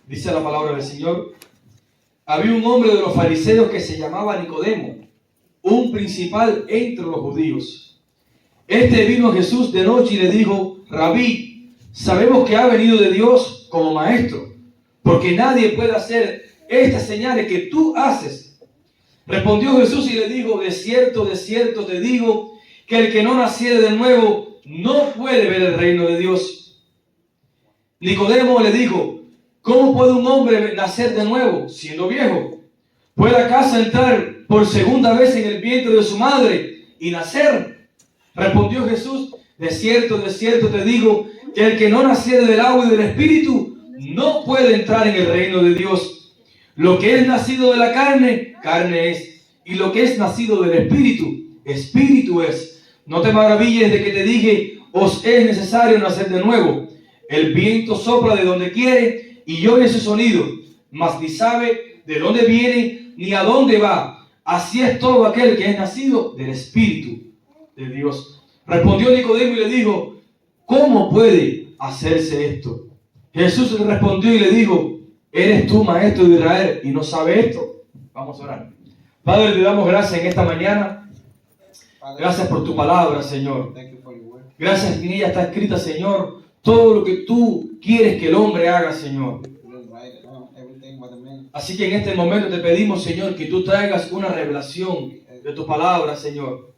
Dice la palabra del Señor: había un hombre de los fariseos que se llamaba Nicodemo, un principal entre los judíos. Este vino a Jesús de noche y le dijo: Rabí, sabemos que ha venido de Dios como maestro, porque nadie puede hacer estas señales que tú haces. Respondió Jesús y le dijo: de cierto te digo, que el que no naciere de nuevo no puede ver el reino de Dios. Nicodemo le dijo: ¿cómo puede un hombre nacer de nuevo, siendo viejo? ¿Puede acaso entrar por segunda vez en el vientre de su madre y nacer? Respondió Jesús: de cierto te digo, que el que no naciere del agua y del Espíritu no puede entrar en el reino de Dios. Lo que es nacido de la carne, carne es, y lo que es nacido del Espíritu, Espíritu es. No te maravilles de que te dije: os es necesario nacer de nuevo. El viento sopla de donde quiere y oye su sonido, mas ni sabe de dónde viene ni a dónde va. Así es todo aquel que es nacido del Espíritu de Dios. Respondió Nicodemo y le dijo: ¿cómo puede hacerse esto? Jesús le respondió y le dijo: ¿eres tú maestro de Israel y no sabes esto? Vamos a orar. Padre, te damos gracias en esta mañana. Gracias por tu palabra, Señor. Gracias que en ella está escrita, Señor, todo lo que tú quieres que el hombre haga, Señor. Así que en este momento te pedimos, Señor, que tú traigas una revelación de tu palabra, Señor,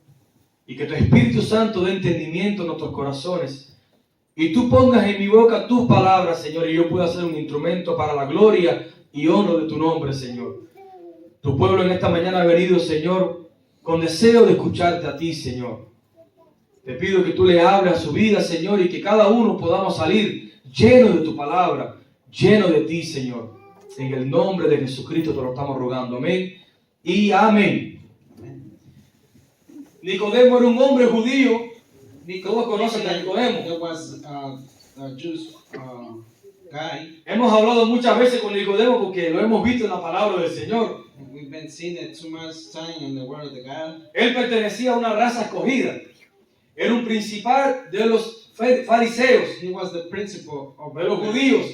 y que tu Espíritu Santo dé entendimiento en nuestros corazones, y tú pongas en mi boca tus palabras, Señor, y yo pueda ser un instrumento para la gloria y honor de tu nombre, Señor. Tu pueblo en esta mañana ha venido, Señor, con deseo de escucharte a ti, Señor. Te pido que tú le hables a su vida, Señor, y que cada uno podamos salir lleno de tu palabra, lleno de ti, Señor. En el nombre de Jesucristo te lo estamos rogando. Amén y amén. Nicodemo era un hombre judío. Todos conocen a Nicodemo. Hemos hablado muchas veces con Nicodemo porque lo hemos visto en la palabra del Señor. Él pertenecía a una raza escogida. Era un principal de los fariseos. He was the principal of de los judíos.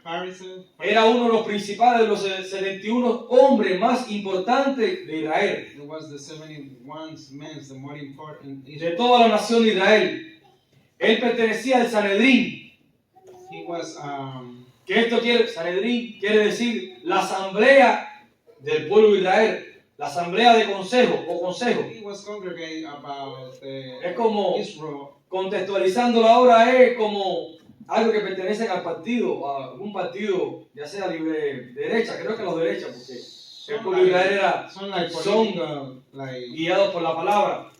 Pharisees. Era uno de los principales de los 71 hombres más importantes de Israel. He was the 71 men, the more important. De toda la nación de Israel. Él pertenecía al Sanedrín. He was que esto quiere, Sanedrín quiere decir la asamblea del pueblo de Israel. La asamblea de consejo o consejo. He was congregate about Es como, Israel. contextualizándolo ahora, es como algo que pertenece al partido, a algún partido, ya sea libre derecha, creo que los derechas, porque el pueblo de Israel son guiados por la palabra.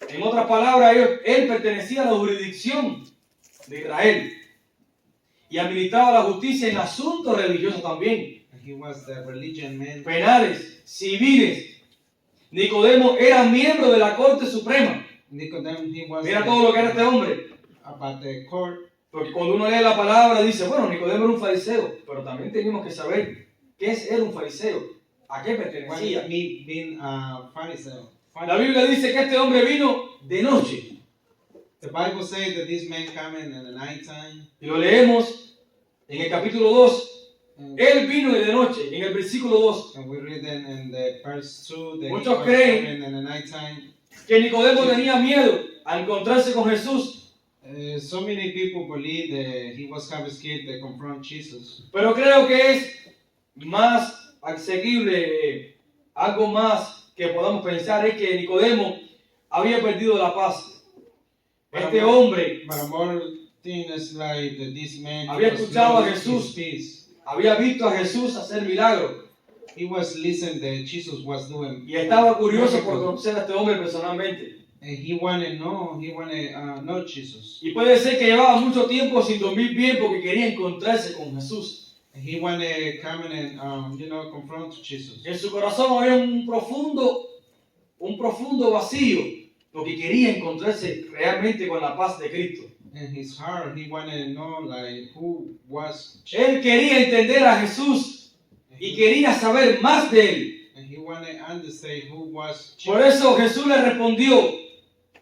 En otras palabras, él pertenecía a la jurisdicción de Israel y administraba la justicia en asuntos religiosos también. He was the religion man. Penales, civiles. Nicodemo era miembro de la Corte Suprema. Mira todo lo que era este hombre. About the court. Porque cuando uno lee la palabra dice, bueno, Nicodemo era un fariseo, pero también tenemos que saber qué era un fariseo, a qué pertenecía. La Biblia dice que este hombre vino de noche. The Bible says that this man came in the night time. Y lo leemos en el capítulo 2. Él vino de noche, en el versículo 2. And we read in the verse 2 that muchos creen in the night time. Que Nicodemo tenía miedo a encontrarse con Jesús. So many people believe that he was kind of scared to confront Jesus. Pero creo que es más asequible, algo más que podamos pensar es que Nicodemo había perdido la paz. Este hombre había escuchado a Jesús, había visto a Jesús hacer milagros. He was listening that Jesus was doing. Y estaba curioso por conocer a este hombre personalmente. And he wanted to know Jesus. Y puede ser que llevaba mucho tiempo sin dormir bien porque quería encontrarse con Jesús. And he wanted to come and confront Jesus. En su corazón había un profundo vacío porque quería encontrarse realmente con la paz de Cristo. In his heart, he wanted to know who was Jesus. Él quería entender a Jesús. Y quería saber más de él. Por eso Jesús le respondió,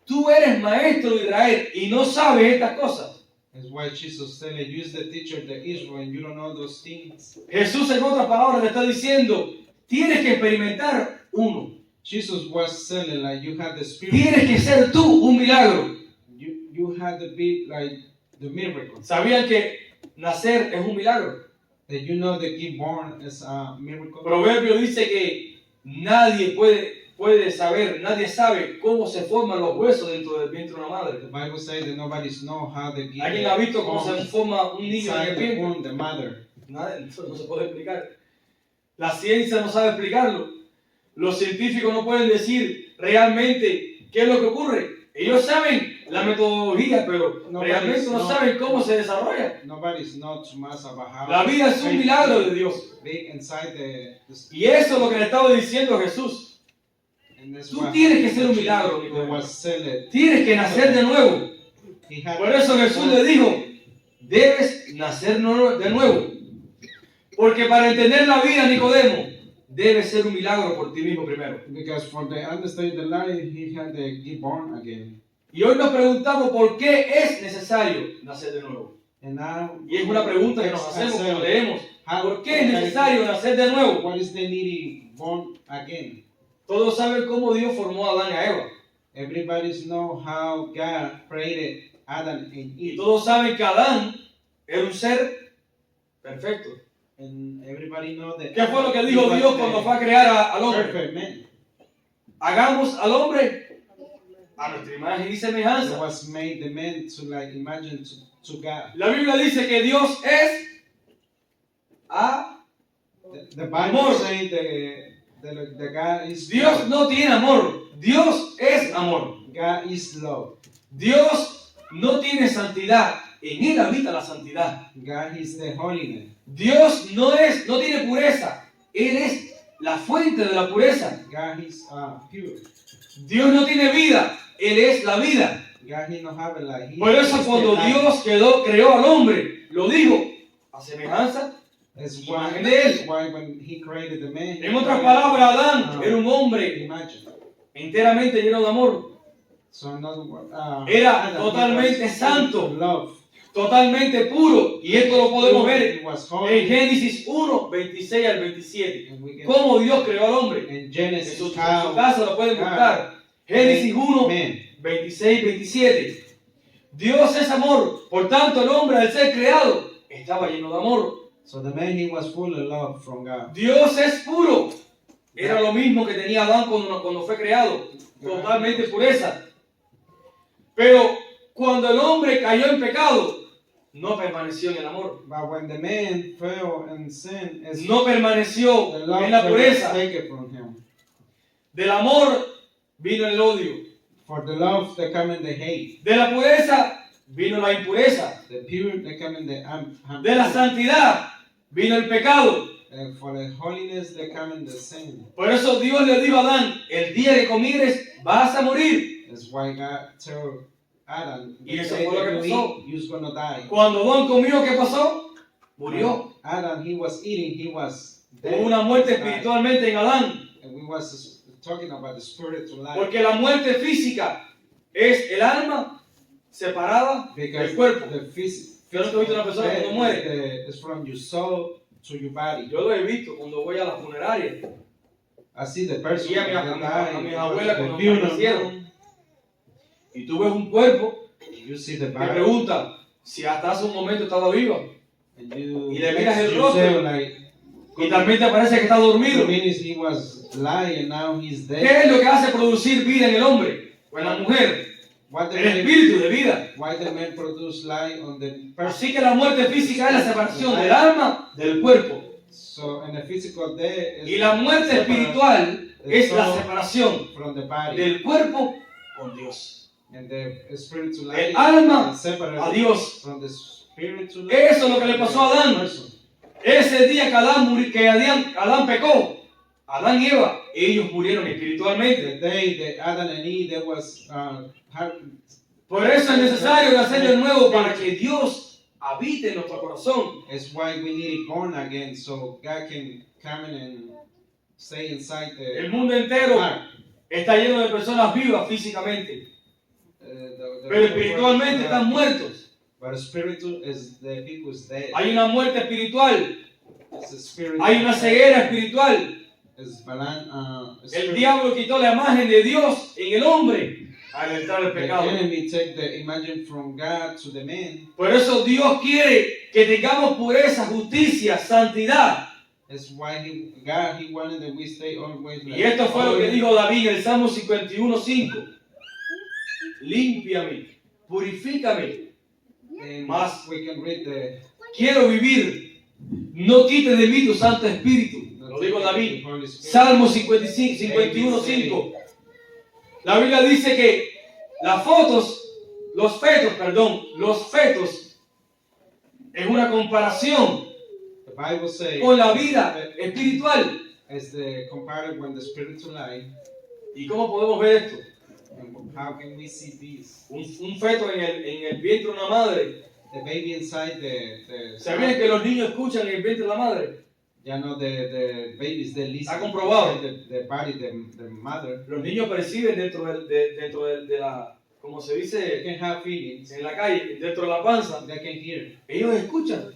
tú eres maestro de Israel y no sabes estas cosas. That's why Jesus said, "You is the teacher, the Israel, and you don't know those things." Jesús en otras palabras le está diciendo, tienes que experimentar uno. Jesus was saying, like, you had the Spirit. Tienes que ser tú un milagro. You had to be like the miracle. ¿Sabían que nacer es un milagro? That you know that give born is a miracle. Proverbio dice que nadie puede saber, nadie sabe cómo se forman los huesos dentro del vientre de una madre. The Bible says that nobody knows how they give. ¿Alguien ha visto cómo se forma un niño en el inside the vientre? womb, the mother. Nada, eso no se puede explicar. La ciencia no sabe explicarlo. Los científicos no pueden decir realmente qué es lo que ocurre. Ellos saben la metodología, pero realmente no saben cómo se desarrolla. Nobody knows too much about how. La vida es un milagro de Dios. Big inside Y eso es lo que le estaba diciendo a Jesús. and that's Tú what tienes que ser un milagro, it was said. Tienes que nacer de nuevo. He had Por eso Jesús le dijo, debes nacer de nuevo. Porque para entender la vida, Nicodemo, debe ser un milagro por ti mismo primero. because for the understand the life, he had to get born again. Y hoy nos preguntamos por qué es necesario nacer de nuevo. And now, Y es una pregunta que nos hacemos cuando leemos. ¿Por qué es necesario nacer de nuevo? What is the needing born again? Todos saben cómo Dios formó a Adán y a Eva. Everybody know how God created Adam and Y Eve. todos saben que Adán era un ser perfecto. And everybody know that. ¿Qué fue lo que dijo Dios cuando fue a crear al hombre? Perfect man. Hagamos al hombre a nuestra imagen y It semejanza. was made the man to like imagine to God. La Biblia dice que Dios es The Bible Amor. says the God is Dios no tiene amor. Dios es amor. God is love. Dios no tiene santidad. En él habita la santidad. God is the holiness. Dios no tiene pureza. Él es la fuente de la pureza. God is pure. Dios no tiene vida. Él es la vida. God he no have it like he Por eso is cuando the life. Dios creó al hombre, lo dijo a semejanza. That's imagen de él. why when he created the man. En otras palabras, Adán era un hombre Imagine. enteramente lleno de amor. So in other words, Era Adam, totalmente he was santo. full of love. Totalmente puro. Y esto lo podemos ver He was en holy. Génesis 1, 26 al 27. And we can, Cómo Dios creó al hombre. in En Genesis su how casa lo pueden buscar. Génesis 1, man. 26, 27. Dios es amor. Por tanto, el hombre al ser creado estaba lleno de amor. So the man he was full of love from God. Dios es puro. Era lo mismo que tenía Adán cuando fue creado. Totalmente pureza. Pero cuando el hombre cayó en pecado, no permaneció en el amor. But when the man fell in sin, it's No permaneció the love en la that was pureza. taken from him. Del amor vino el odio. For the love that come in the hate. De la pureza vino la impureza. The pure that come in the De la santidad vino el pecado. and for the holiness that come in the sin. Por eso Dios le dijo a Adán, el día que comieres vas a morir. That's why God told Adam, Y the eso day fue lo that que you pasó. eat, you're gonna die. Cuando Adán comió, ¿qué pasó? Murió. Adam, he was eating, he was dead. Hubo una muerte espiritualmente en Adán. And we was talking about the spiritual life. Porque la muerte física es el alma separada Because del cuerpo. the Yo nunca he visto una persona cuando muere. is from your soul to your body. Yo lo he visto cuando voy a la funeraria. I see the person Y a that mis died, abuelas the cuando funeral. fallecieron. Y tú ves un cuerpo You see the que body. pregunta si hasta hace un momento estaba viva. And you Y le miras ask el yourself, rostro. like, Y también te parece que está dormido. 2 minutes he was lying and now he's dead. ¿Qué es lo que hace producir vida en el hombre o en la mujer? What the El man, espíritu de vida. why the man produce light on the person? Así que la muerte física es la separación del alma del cuerpo. So in the physical day Y la muerte espiritual es la soul separación from the body del cuerpo con Dios. and the spiritual El life alma is separate a Dios. from the spiritual life. Eso es lo que le pasó a Adán. Person. Ese día que Adán pecó, Adán y Eva, ellos murieron espiritualmente. The day that Adam and Eve there was Por eso es necesario nacer de nuevo para que Dios habite en nuestro corazón. It's why we need it born again so God can come in and stay inside the El mundo entero heart. está lleno de personas vivas físicamente, The pero espiritualmente están muertos. But spiritual is the people is dead. Hay una muerte espiritual. It's a spirit. Hay una ceguera espiritual. It's El diablo quitó la imagen de Dios en el hombre al entrar el The pecado. enemy take the image from God to the man. Por eso Dios quiere que tengamos pureza, justicia, santidad. That's why he wanted that we stay always like. Y esto fue lo que dijo David en el Salmo 51:5. Límpiame, purifícame. And Más. we can read the. Quiero vivir. No quites de mí tu Santo Espíritu. Lo dijo David. Holy Spirit. Salmo 51:5. La Biblia dice que los fetos, es una comparación The Bible says con la vida espiritual. as the compared when the spiritual life. ¿Y cómo podemos ver esto? And how can we see this? Un feto en el vientre de una madre. The baby inside the ¿Sabían que los niños escuchan en el vientre de la madre? ya no the babies they listen. Está comprobado. The body the mother. Los niños perciben dentro de la, como se They dice can have feelings. en la calle, dentro de la panza. They can hear. Ellos escuchan.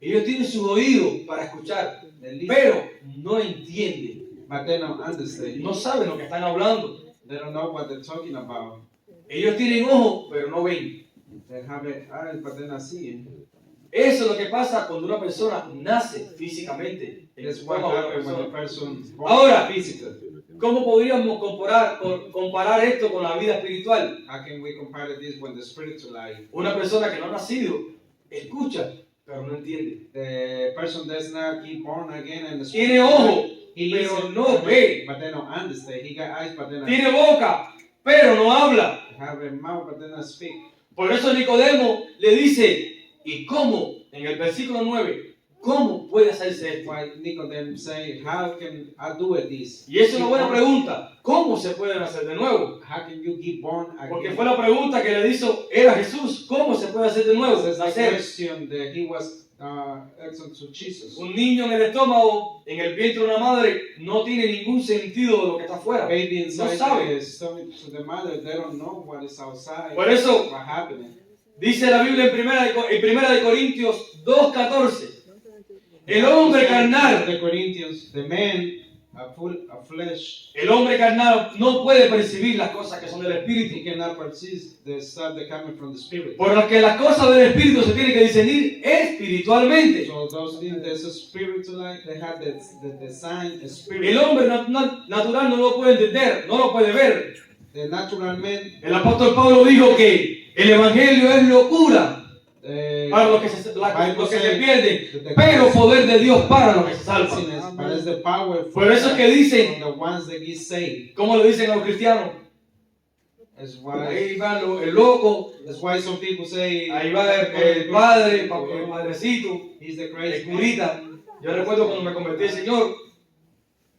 Ellos tienen sus oídos para escuchar, They listen. pero no entienden. But they don't understand. No saben lo que están hablando. They don't know what they're talking about. Ellos tienen ojos, pero no ven. They have eyes, but they're not seeing. Eso es lo que pasa cuando una persona nace físicamente. En el That's what estómago de la happens when a persona. person born Ahora, physically. ¿cómo podríamos comparar esto con la vida espiritual? How can we compare this with the spiritual life? Una persona que no ha nacido escucha, pero no entiende. The person that's not born again and the Tiene spiritual ojo, life, he pero listens, no ve. but they don't understand. He got eyes, but they don't Tiene boca, pero no habla. have a mouth, but they don't speak. Por eso Nicodemo le dice, ¿y cómo? En el versículo 9, ¿cómo puede hacerse esto? Why Nicodemus say, how can I do it this? Y esa es una buena pregunta. ¿Cómo se puede nacer de nuevo? How can you get born again? Porque fue la pregunta que le hizo era Jesús. ¿Cómo se puede hacer de nuevo? That's the Nacer. question that he was asking to Jesus. Un niño en el estómago, en el vientre de una madre, no tiene ningún sentido de lo que está afuera. Baby No inside sabe. the stomach to the mother, they don't know what is outside. Por eso, what happening. dice la Biblia en primera de Corintios 2:14. El hombre carnal, The Corinthians, the man, full of flesh, el hombre carnal no puede percibir las cosas que son del he Espíritu. cannot perceive the stuff that coming from the spirit. Por lo que las cosas del Espíritu se tienen que discernir espiritualmente. So those things, there's a spiritual life, they have the sign, the spirit. El hombre natural no lo puede entender, no lo puede ver. The natural man, El apóstol Pablo dijo que el Evangelio es locura para los que se pierden, pero poder de Dios para los que se salvan. but it's the power Por eso es que dicen, from the ones that get saved. como lo dicen a los cristianos, That's why, ahí va el loco, that's why some people say, ahí va el padre, el padrecito, he's the el crazy man. curita. Yo recuerdo cuando me convertí al Señor,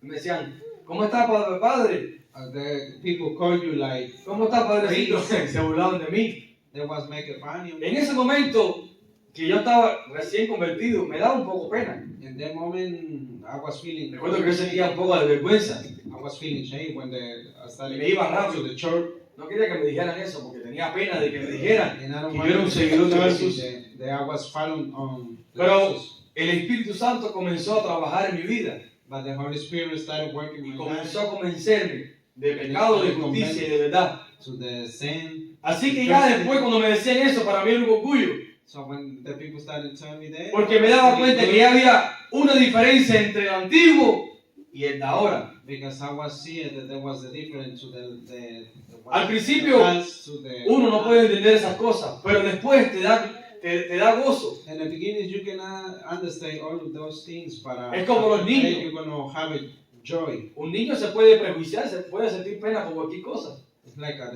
me decían, ¿cómo está padre? The people call you like, ¿Cómo está padrecito? Se burlaban de mí. they was making fun of you. En ese momento que yo estaba recién convertido, me daba un poco pena. In that moment, I was feeling, Recuerdo que yo sentía un poco de vergüenza. I was feeling shame when I started Me iba going rápido. to the church. No quería que me dijeran eso porque tenía pena de que me dijeran And I don't que yo want era un to seguidor de tell you Jesús. that I was following on Pero Jesus. el Espíritu Santo comenzó a trabajar en mi vida But the Holy Spirit started working y in my comenzó life a convencerme de pecado, de justicia y de verdad. to the sin. Así que ya después cuando me decían eso, para mí era un orgullo. So when the people started telling me that, Porque me daba cuenta que ya había una diferencia entre el antiguo y el de ahora. because I was seeing that there was a difference to the Al principio, to the Uno no puede entender esas cosas, pero después te da gozo. In the beginning, you cannot understand all of those things, but Es como los niños. you're gonna have a joy. Un niño se puede prejuiciar, se puede sentir pena por cualquier cosa. It's like a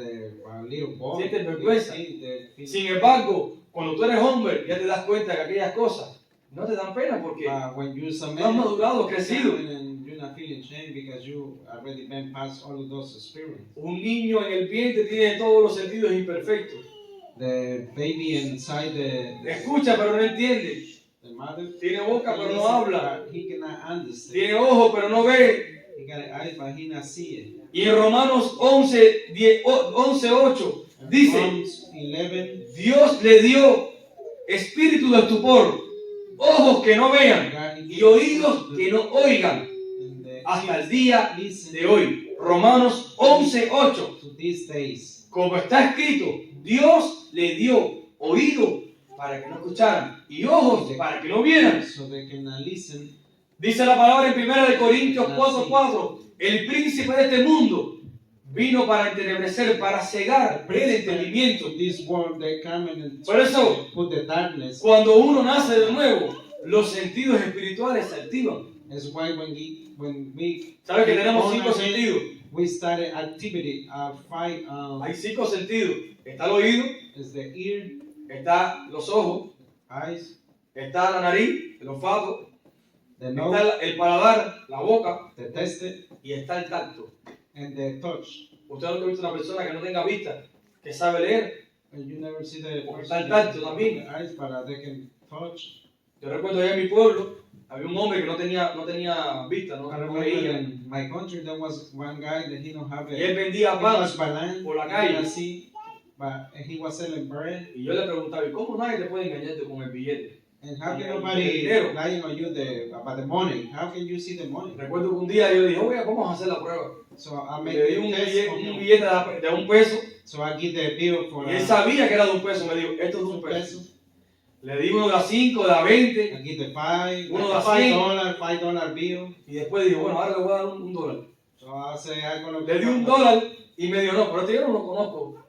little boy. Siente vergüenza. The Sin embargo, cuando tú eres hombre, ya te das cuenta que aquellas cosas no te dan pena porque when you're some no has madurado, crecido. and you're not feeling shame because you already been past all of those experiences. Un niño en el vientre tiene todos los sentidos imperfectos. The baby inside the Escucha, pero no entiende. mother, Tiene boca, pero no listen, habla. but he cannot understand. Tiene ojos, pero no ve. He got eyes, but he not see it. Y en Romanos 11:8 dice, Romans 11, Dios le dio espíritu de estupor, ojos que no vean y oídos que no oigan, hasta el día de hoy. Romanos 11:8. To these days. Como está escrito, Dios le dio oído para que no escucharan y ojos para que no vieran. So they can listen. Dice la palabra en 1 Corintios 4:4, el príncipe de este mundo vino para entenebrecer, para cegar el entendimiento. This world they come and Por eso, put the darkness. cuando uno nace de nuevo, los sentidos espirituales se activan. That's why when we ¿Sabes que tenemos born 5 again, sentidos? we started activity five Hay 5 sentidos. Está el oído, is the ear, está los ojos, eyes, está la nariz, el olfato, the nose, está el paladar, la boca the taste, y está el tacto. and the touch. Usted nunca ha visto una persona que no tenga vista, que sabe leer. And you never see the Porque person está el tacto también. with the eyes, but they can touch. Yo recuerdo allá en mi pueblo, había un hombre que no tenía vista, no I remember veía. in my country there was one guy that he don't have Y él a vendía he pan. was blind, por la he calle. couldn't see, but he was selling bread. Y yo le preguntaba, ¿y cómo nadie te puede engañarte con el billete? And how can Yeah, nobody dinero. lying on you about the money? How can you see the money? Recuerdo que un día yo dije, oye, vamos a hacer la prueba. So I Y make le di a un test billete, for un him. billete de $1. So I give the bill for Y él sabía que era de $1. Me dijo, esto es de $1. pesos. Le di uno de a 5, de a 20. I give the five, Uno like da a $100. $5 bill. Y después dijo, bueno, ahora le voy a dar $1. So I say I'm gonna Le di $1 y me dijo, no, pero este yo no lo conozco.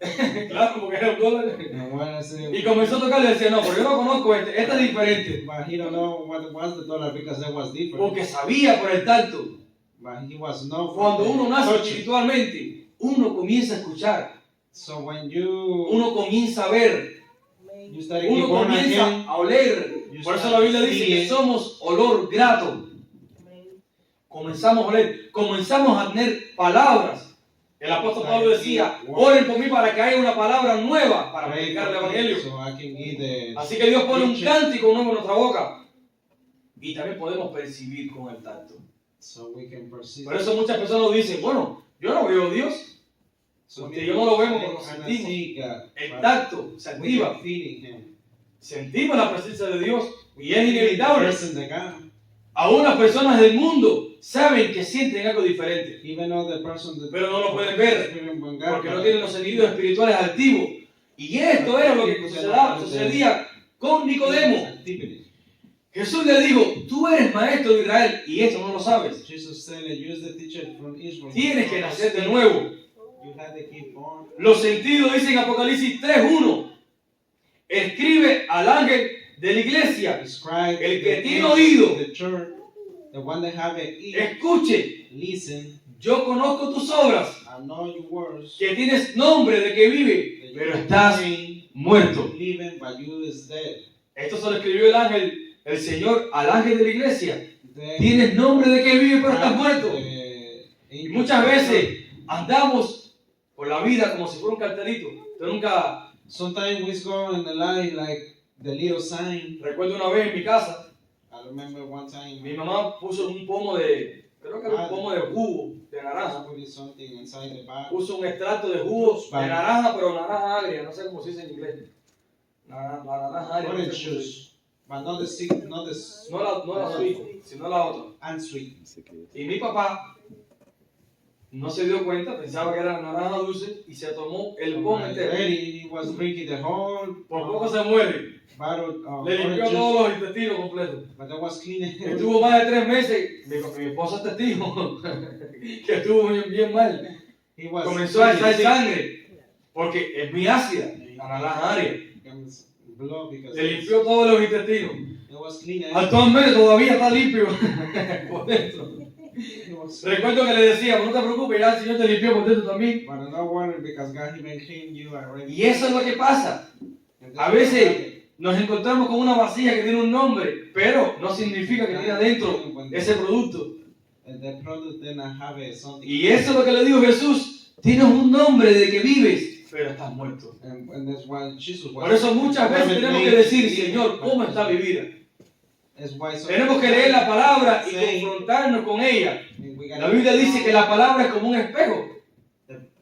Claro, porque era $1. And when I say, Y comenzó a tocar y decía, no, pero yo no conozco este es diferente. but he don't know what was the dollar because that was different. Porque sabía por el tacto. But he was no. Cuando uno nace touching. espiritualmente, uno comienza a escuchar, So when you uno comienza a ver, start to uno get born comienza again, a oler. Por eso la Biblia dice que somos olor grato. Comenzamos a oler, comenzamos a tener palabras. El apóstol Pablo decía, oren por mí para que haya una palabra nueva para pray predicar el for me Evangelio. so I can give the Así que Dios pone un preaching. cántico nuevo en nuestra boca. Y también podemos percibir con el tacto. so we can perceive. Por eso muchas personas dicen, bueno, yo no veo a Dios. So porque yo no lo vemos, pero lo I sentimos. see God, El but tacto se we activa. can feel Him. Sentimos la presencia de Dios y es The inevitable. presence of God. Aún las personas del mundo saben que sienten algo diferente, Even though the person that pero no lo pueden ver experiencing when God, porque no tienen los sentidos espirituales activos. Y esto era lo que sucedía con Nicodemo. activity. Jesús le dijo, tú eres maestro de Israel y esto no lo sabes. Jesus said, "Use the teacher from Israel." Tienes que nacer de nuevo. You have to keep born. Los sentidos dicen Apocalipsis 3:1. Escribe al ángel de la iglesia, Describe el que the tiene angel oído. of the church, the one that have an ear, escuche, listen. yo conozco tus obras, I know your words. que tienes nombre de que vive, that pero you estás living, muerto. living, but you is dead. Esto se lo escribió el ángel, el Señor al ángel de la iglesia. Then Tienes nombre de que vive, pero estás have muerto. the Y angel muchas of the veces andamos por la vida como si fuera un cartelito. Yo nunca, church. Sometimes we go in the light like the little sign. recuerdo una vez en mi casa, I remember one time mi mamá puso un pomo de, creo que era un pomo de jugo de naranja. putting something inside the bag. Puso un extracto de jugo de naranja, pero naranja agria, no sé cómo se dice en inglés. La naranja agria. no sé Orange cómo se dice. juice, but not the sweet, not the No la sweet, sino la otra. unsweet. Y mi papá no se dio cuenta, pensaba que era naranja dulce y se tomó el pomo My entero. daddy, he was drinking the whole Por poco se muere. bottle of Le limpió orange juice, todos los intestinos completos. but that was clean. Estuvo más de 3 meses. Mi esposa es testigo que estuvo bien mal. He was Comenzó a echar sick. sangre porque es muy ácida, la naranja agria. Becomes blood because Le limpió todos los intestinos. it was clean. Actualmente todavía está limpio por dentro. It was Recuerdo que le decía, no te preocupes, ya el Señor te limpió por dentro también. But I'm not worried because God He made clean you already. Y eso es lo que pasa. And A that's veces what happened. nos encontramos con una vasija que tiene un nombre, pero no significa que tiene adentro ese producto. And the product then I have something. Y eso es lo que le dijo Jesús. Tienes un nombre de que vives, pero estás muerto. And that's why Jesus was. Por eso muchas veces tenemos que decir, Señor, ¿cómo está mi vida? That's why so Tenemos que leer la palabra y Say, confrontarnos con ella. we gotta- La Biblia dice que la palabra es como un espejo.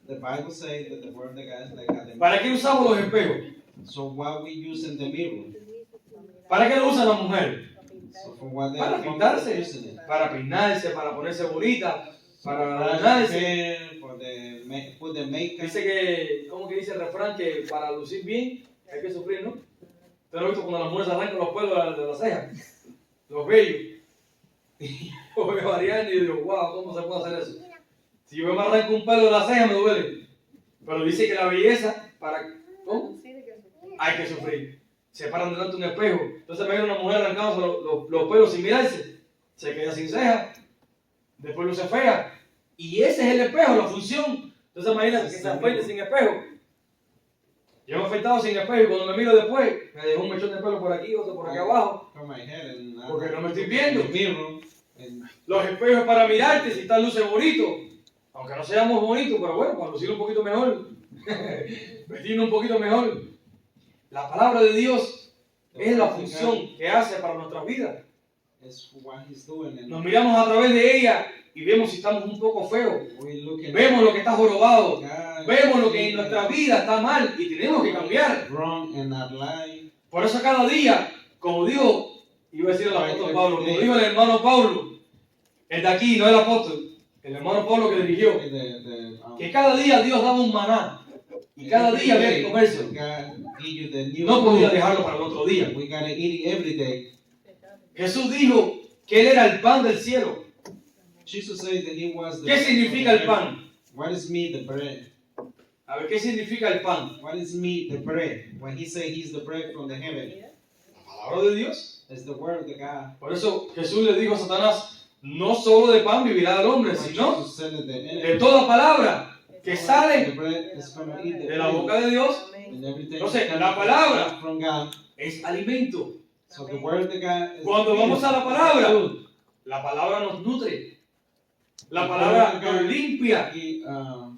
The Bible says that the word of God is like a ¿Para qué usamos los espejos? So what we use in the mirror? ¿Para qué lo usa la mujer? So for what they Para for pintarse, using it? para peinarse, para ponerse bonita, para For the adornarse. hair, for the put the makeup. Dice que, ¿cómo que dice el refrán? Que para lucir bien hay que sufrir, ¿no? ¿Usted lo ha visto cuando las mujeres arrancan los pelos de las cejas? Los vellos. Y yo veo a Ariane y digo, wow, ¿cómo se puede hacer eso? Si yo me arranco un pelo de la ceja me duele. Pero dice que la belleza, ¿cómo? Hay que sufrir. Se paran delante de un espejo. Entonces me viene una mujer arrancándose los pelos sin mirarse. Se queda sin ceja. Después luce fea. Y ese es el espejo, la función. Entonces imagínate que se afeite sin espejo. Yo me he afeitado sin espejo y cuando me miro después, me dejó un mechón de pelo por aquí, otro por acá abajo. From my head and Porque no me estoy viendo. the mirror and Los espejos para mirarte si estás luce bonito. Aunque no seamos bonitos, pero bueno, para lucir un poquito mejor. Vestirnos un poquito mejor. La palabra de Dios es la función que hace para nuestras vidas. is what he's doing and Nos miramos a través de ella y vemos si estamos un poco feos. we looking Vemos lo que está jorobado. God, Vemos lo que en nuestra vida está mal y tenemos que cambiar. wrong and not lying. Por eso cada día, como dijo, iba a decir el apóstol Pablo, como dijo el hermano Pablo, el de aquí, no el apóstol, el hermano Pablo que dirigió, que cada día Dios daba un maná y cada día había que comerse. God give you the new No podía food. dejarlo para el otro día. We gotta eat it every day. Jesús dijo que Él era el pan del cielo. Jesus said that he was the ¿Qué significa el pan? What is meat, the bread? A ver, ¿qué significa el pan? What is meat, the bread? When he said he's the bread from the heaven, La palabra de Dios. it's the word of the God. Por eso Jesús le dijo a Satanás, no solo de pan vivirá el hombre, But sino Jesus said that the de enemy, toda palabra que the sale bread is gonna eat the de la bread, boca de Dios and everything Entonces, is la palabra from God. es alimento. So the word of the God is Cuando food. vamos a la palabra, la palabra nos nutre. La palabra nos limpia. He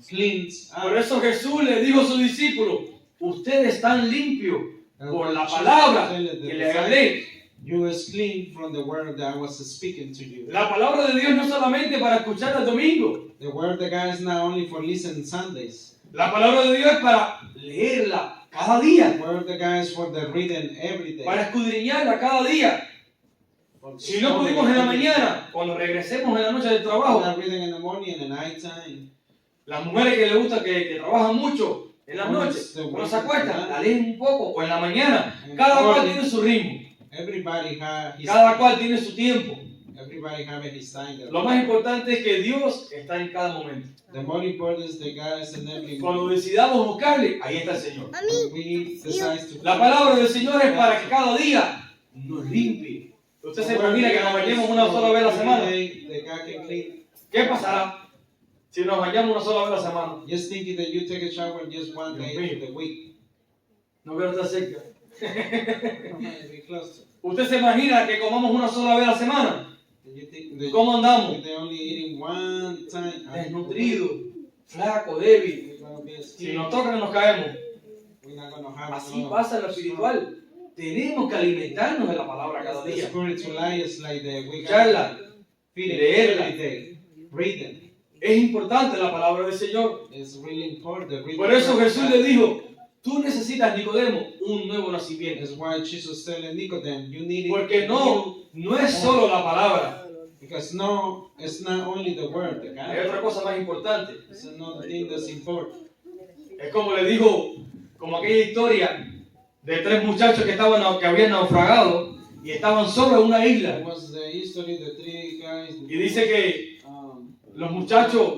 cleans Por us. eso Jesús le dijo a sus discípulos, ustedes están limpios And por when la Jesus palabra said que the le disciples, hablé. you was clean from the word that I was speaking to you. La palabra de Dios no es solamente para escuchar el domingo. The word of the God is not only for listening Sundays. La palabra de Dios es para leerla cada día. The word of the God is for the reading every day. Para escudriñarla cada día. For Si no pudimos en la mañana, cuando regresemos en la noche del trabajo, not reading in the morning and at night time. las mujeres que les gusta que trabajan mucho en las noches, cuando se acuestan, la leen un poco, o en la mañana. Cada cual tiene su ritmo, Everybody have his cada cual tiene su tiempo. everybody have his time. Lo más importante es que Dios está en cada momento. The more important is the God is in every Cuando moment. decidamos buscarle, ahí está el Señor. When we decide to La palabra del Señor es para que cada día nos limpie. Usted se imagina que nos bañemos una sola vez a la semana. The God can clean. ¿Qué pasará si nos bañamos una sola vez a la semana? Just thinking that you take a shower just one day Dios mío. of the week. No quiero estar cerca. Be close to. ¿Usted se imagina que comamos una sola vez a la semana? And you think that ¿Cómo andamos? they're only eating one time. Desnutrido, flaco, débil. We're gonna be Si skinny. nos tocan, nos caemos. We're not gonna have Así no pasa en lo espiritual. Tenemos que alimentarnos de la palabra cada The día. spiritual life is like the we Escucharla. gotta feed it Leerla. every day. Reading Es importante la palabra del Señor. is really important. Reading Por eso the word of Jesús God. le dijo, tú necesitas, Nicodemo, un nuevo nacimiento. That's why Jesus telling Nicodemus, you need it. Porque no es solo la palabra. Because no, it's not only the word. The Hay God. otra cosa más importante. It's another thing that's important. Es como le dijo, como aquella historia de tres muchachos que habían naufragado y estaban solos en una It isla. was the history, the three guys. Y dice que um, los muchachos,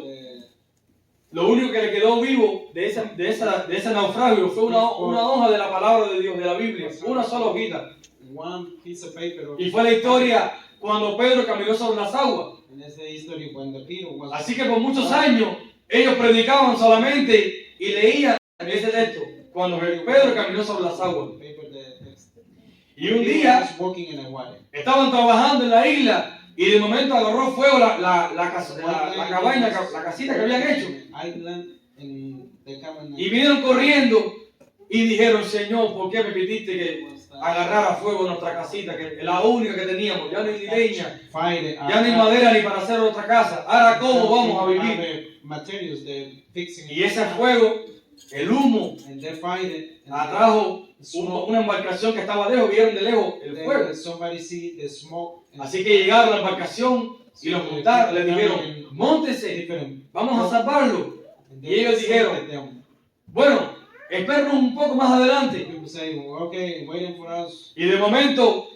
lo único que le quedó vivo de ese naufragio fue una hoja de la palabra de Dios, de la Biblia, una sola hojita. one piece of paper. Y fue la historia cuando Pedro caminó sobre las aguas. And that's the history when the Peter was. Así que por muchos años ellos predicaban solamente y leían ese texto cuando Pedro caminó sobre las aguas. Paper that Y un día was walking in the water. estaban trabajando en la isla y de momento agarró fuego la cabaña, la casita que habían hecho. Island and they come in Y vinieron corriendo y dijeron, Señor, ¿por qué me pediste que agarrara fuego nuestra casita? Que es la única que teníamos, ya no hay ni leña, ya no hay madera ni para hacer otra casa. Ahora, ¿cómo vamos a vivir? Materials, they're fixing Y ese fuego el humo and they find it. And atrajo the smoke. una embarcación que estaba lejos, vieron de lejos el fuego. Then somebody see the smoke. And Así que llegaron a la embarcación y los montaron, le dijeron, móntese, different. vamos a salvarlo. And Y ellos dijeron, said them. bueno, espérenos un poco más adelante. People say, well, okay, waiting for us. Y de momento,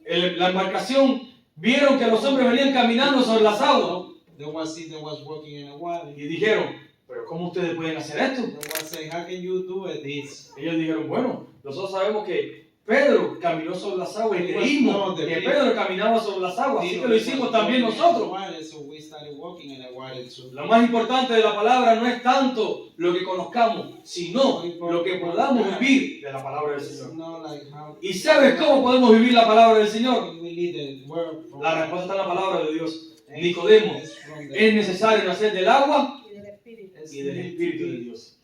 la embarcación vieron que los hombres venían caminando sobre las aguas. They was walking in the water. Y dijeron, pero ¿cómo ustedes pueden hacer esto? They was saying, how can you do it? This. Ellos dijeron, bueno, nosotros sabemos que Pedro caminó sobre las aguas y creímos que Pedro caminaba sobre las aguas, así que lo hicimos también nosotros. So we started walking in the water too. Lo más importante de la palabra no es tanto lo que conozcamos, sino lo que podamos vivir de la palabra del It's Señor. not like how ¿Y sabes cómo podemos vivir la palabra del Señor? we need the word from La respuesta está en la palabra de Dios. Nicodemo, It's from the- es necesario nacer del agua Y del Espíritu. it's y del Espíritu de Dios.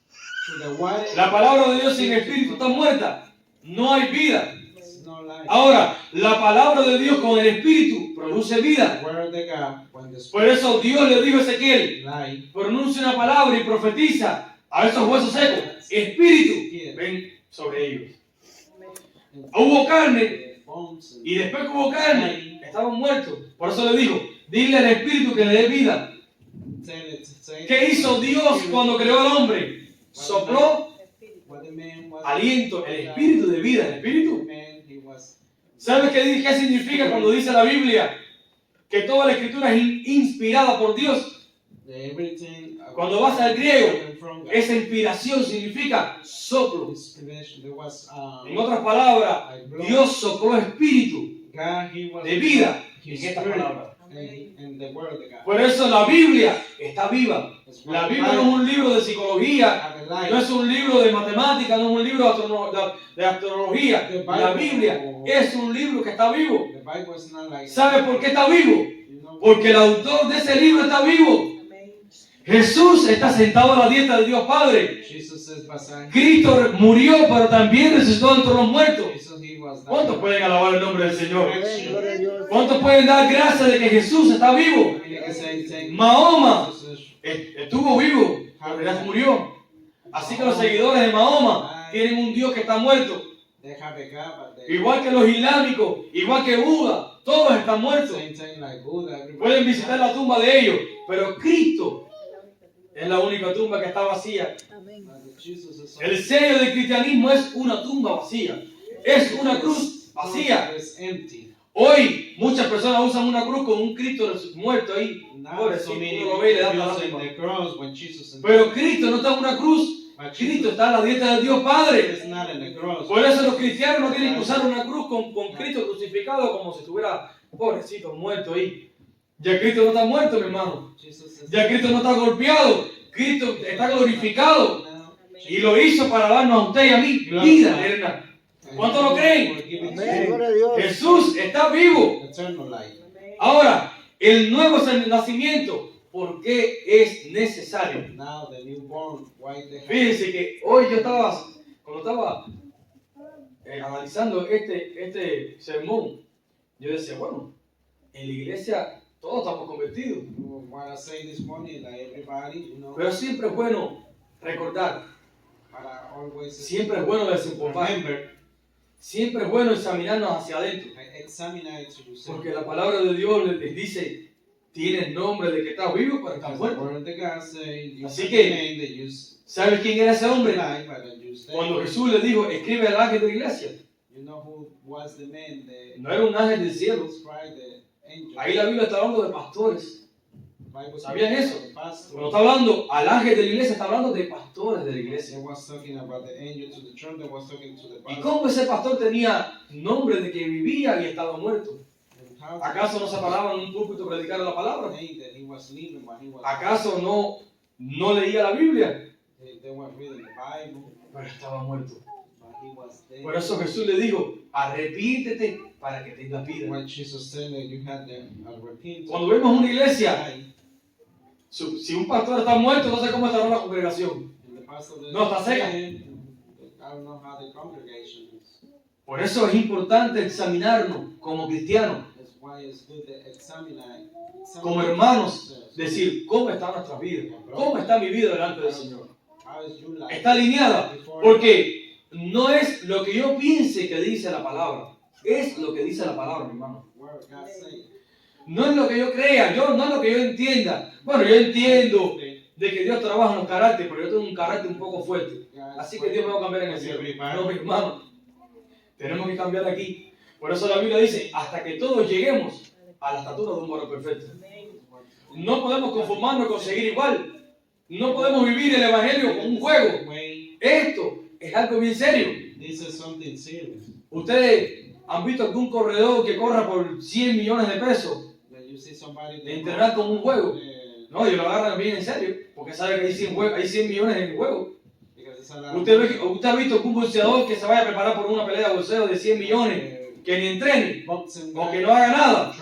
to the water. La palabra de Dios sin Espíritu está muerta. No hay vida. It's not like Ahora, la palabra de Dios con el Espíritu produce vida. the word of the God when the Por eso Dios le dijo a Ezequiel, light pronuncia una palabra y profetiza a esos huesos secos. Espíritu, ven sobre ellos. Hubo carne the bones and y después que hubo carne, estaban muertos. Por eso le dijo, dile al Espíritu que le dé vida. say ¿Qué hizo Dios cuando creó al hombre? Sopló what the man was aliento, el espíritu de vida, el espíritu. man he was ¿Sabes qué significa cuando dice la Biblia que toda la escritura es inspirada por Dios? everything Cuando vas al griego, from God. esa inspiración significa soplo. Inspiration, there was En otras palabras, Dios sopló espíritu God, he was de vida en his estas spirit palabras. and the word of God. Por eso la Biblia está viva. That's why La Biblia no es un libro de psicología, have a light. no es un libro de matemáticas, no es un libro de astrología. La Biblia es un libro que está vivo. The Bible is not like ¿Sabe por qué está vivo? you know, Porque el autor de ese libro está vivo. Amén. Jesús está sentado a la diestra de Dios Padre. Jesus is beside Cristo murió, pero también resucitó entre los muertos. Jesus, he was ¿Cuántos pueden alabar el nombre del Señor? Amén. Gloria a Dios. ¿Cuántos pueden dar gracias de que Jesús está vivo? Mahoma estuvo vivo, pero ya murió. Así que los seguidores de Mahoma tienen un Dios que está muerto. They have a God, but they Igual que los islámicos, igual que Buda, todos están muertos. same thing like Buddha. Everybody Pueden visitar la tumba de ellos, pero Cristo es la única tumba que está vacía. Amén. But Jesus is El sello del cristianismo es una tumba vacía. Es una cruz vacía. It's empty. Hoy muchas personas usan una cruz con un Cristo muerto ahí. Now Pobrecito, so many uno lo ve y le da using lástima. the cross when Jesus is Pero Cristo no está en una cruz. but Cristo Jesus está a la diestra de Dios Padre. is not in the cross. Por eso los cristianos no tienen que usar una cruz con Cristo crucificado como si estuviera pobrecito, muerto ahí. Ya Cristo no está muerto, mi hermano. Jesus is Ya Cristo no está golpeado. Cristo está glorificado. now. Y lo hizo para darnos a usted y a mí vida eterna. ¿Cuántos lo creen? Amén. Gloria a Dios. Jesús está vivo. Eternal life. Amén. Ahora, el nuevo nacimiento, ¿por qué es necesario? Now the newborn, why they have Fíjense que hoy cuando estaba analizando este sermón, yo decía, bueno, en la iglesia todos estamos convertidos, what I say this morning, that everybody, you know, pero siempre es bueno recordar, but I always siempre es bueno desempolvar, remember, siempre es bueno examinarnos hacia adentro, I examine it to yourself. porque la palabra de Dios les dice, tienes nombre de que estás vivo, pero estás The muerto. word of the God say, you Así have que- the name that you ¿Sabes quién era ese hombre? life, but you stay. Cuando Jesús le dijo, escribe al ángel de la iglesia, You know who was the man, the no era un ángel del cielo. described the angel. Ahí la Biblia está hablando de pastores. Bible ¿Sabían says eso? the pastor. Cuando está hablando al ángel de la iglesia, está hablando de pastores de la iglesia. They was talking about the angel to the church, they was talking to the ¿Y pastor. cómo ese pastor tenía nombre de que vivía y estaba muerto? And how ¿Acaso no se paraba en un púlpito a predicar la palabra? saying that he was living while he was ¿Acaso no leía la Biblia? they were reading the Bible, Pero estaba muerto. but he was dead. Por eso Jesús le dijo, arrepíntete para que tengas vida. When Jesus said that you had the repentance, Cuando vemos una iglesia, si un pastor está muerto, no sé cómo estará la congregación. and the pastor No, está seca. I don't know how the congregation is. Por eso es importante examinarnos como cristianos, That's why it's good to examine como hermanos, decir cómo está nuestra vida, cómo está mi vida delante del Señor. How is your life? Está alineada. Porque no es lo que yo piense que dice la palabra. Es lo que dice la palabra, mi hermano. Word God say. No es lo que yo crea, no es lo que yo entienda. Bueno, yo entiendo de que Dios trabaja en los caracteres, pero yo tengo un carácter un poco fuerte. Así que Dios me va a cambiar en el cielo. No, mi hermano. Tenemos que cambiar aquí. Por eso la Biblia dice, hasta que todos lleguemos a la estatura de un varón perfecto. No podemos conformarnos con seguir igual. No podemos vivir el evangelio como un juego. Esto es algo bien serio. This is something serious. Ustedes han visto algún corredor que corra por 100 millones de pesos That you see somebody de entrenar como un juego. No, ellos lo agarran bien en serio, porque saben que hay 100 millones en el juego. ¿Usted ha visto algún boxeador que se vaya a preparar por una pelea de boxeo de 100 millones, que ni entrene o que no haga nada?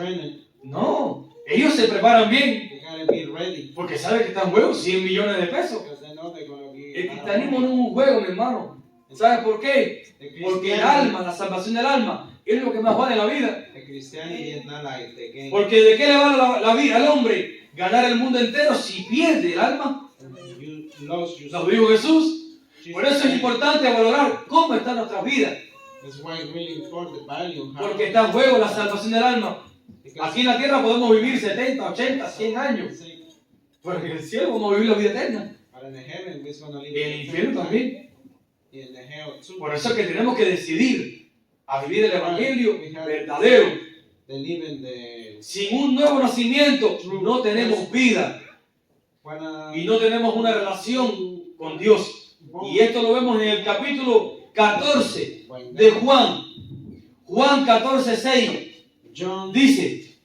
No, ellos se preparan bien porque saben que está en juego 100 millones de pesos. El cristianismo no es un juego, mi hermano. ¿Sabes por qué? Porque el alma, la salvación del alma, es lo que más vale en la vida. Porque ¿de qué le vale la vida al hombre ganar el mundo entero si pierde el alma? Lo dijo Jesús. Por eso es importante valorar cómo está nuestra vida. Porque está en juego la salvación del alma. Aquí en la tierra podemos vivir 70, 80, 100 años. Pero en el cielo vamos a vivir la vida eterna. Y en el infierno también. Por eso es que tenemos que decidir a vivir el evangelio verdadero. Sin un nuevo nacimiento no tenemos vida. Y no tenemos una relación con Dios. Y esto lo vemos en el capítulo 14 de Juan. Juan 14, 6. Dice,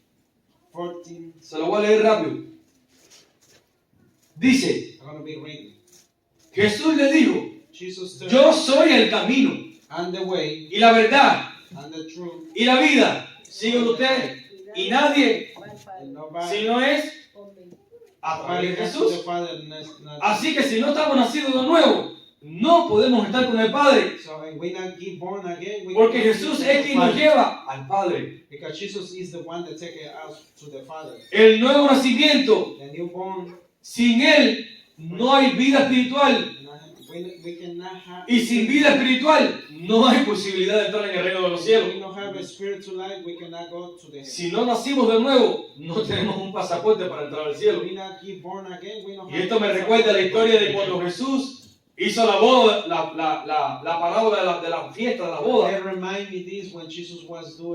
se lo voy a leer rápido. Dice, Jesús le dijo, yo soy el camino y la verdad y la vida. Sigan ustedes. Y nadie, si no es a través de Jesús. Así que si no estamos nacidos de nuevo, no podemos estar con el Padre. Porque Jesús es quien nos lleva al Padre. El nuevo nacimiento, sin Él no hay vida espiritual. Y sin vida espiritual no hay posibilidad de entrar en el reino de los cielos. Si no nacimos de nuevo, no tenemos un pasaporte para entrar al cielo. Y esto me recuerda la historia de cuando Jesús hizo la boda, la parábola de la fiesta, de la boda.